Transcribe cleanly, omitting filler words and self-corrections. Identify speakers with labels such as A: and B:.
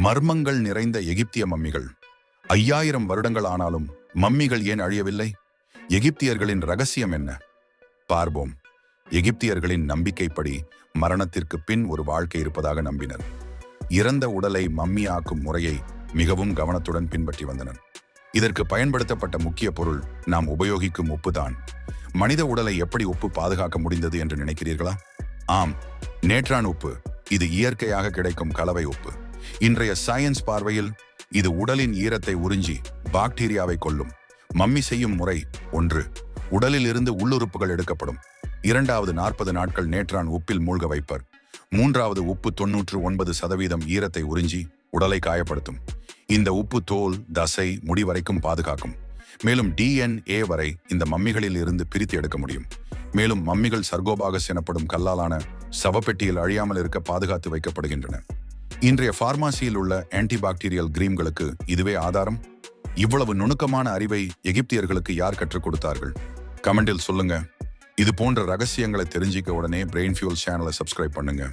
A: மர்மங்கள் நிறைந்த எகிப்திய மம்மிகள். 5000 வருடங்கள் ஆனாலும் மம்மிகள் ஏன் அழியவில்லை? எகிப்தியர்களின் ரகசியம் என்ன? பார்ப்போம். எகிப்தியர்களின் நம்பிக்கைப்படி மரணத்திற்கு பின் ஒரு வாழ்க்கை இருப்பதாக நம்பினர். இறந்த உடலை மம்மி ஆக்கும் முறையை மிகவும் கவனத்துடன் பின்பற்றி வந்தனர். இதற்கு பயன்படுத்தப்பட்ட முக்கிய பொருள் நாம் உபயோகிக்கும் உப்புதான். மனித உடலை எப்படி உப்பு பாதுகாக்க முடிந்தது என்று நினைக்கிறீர்களா? ஆம், நேற்றான் உப்பு. இது இயற்கையாக கிடைக்கும் கலவை உப்பு. இன்றைய சயின்ஸ் பார்வையில் இது உடலின் ஈரத்தை உறிஞ்சி பாக்டீரியாவை கொல்லும். மம்மி செய்யும் முறை: 1. உடலில் இருந்து உள்ளுறுப்புகள் எடுக்கப்படும். 2வது 40 நாட்கள் நேற்றான் உப்பில் மூழ்க வைப்பர். 3வது உப்பு 99% ஈரத்தை உறிஞ்சி உடலை காயப்படுத்தும். இந்த உப்பு தோல், தசை, முடி வரைக்கும் பாதுகாக்கும். மேலும் DNA வரை இந்த மம்மிகளில் இருந்து பிரித்து எடுக்க முடியும். மேலும் மம்மிகள் சர்கோபாகஸ் எனப்படும் கல்லாலான சவப்பெட்டியில் அழியாமல் இருக்க பாதுகாத்து வைக்கப்படுகின்றன. இன்றைய பார்மாசியில் உள்ள ஆன்டிபாக்டீரியல் கிரீம்களுக்கு இதுவே ஆதாரம். இவ்வளவு நுணுக்கமான அறிவை எகிப்தியர்களுக்கு யார் கற்றுக் கொடுத்தார்கள்? கமெண்டில் சொல்லுங்க. இது போன்ற ரகசியங்களை தெரிஞ்சிக்க உடனே பிரெயின் ஃபியூல் சேனலை சப்ஸ்கிரைப் பண்ணுங்க.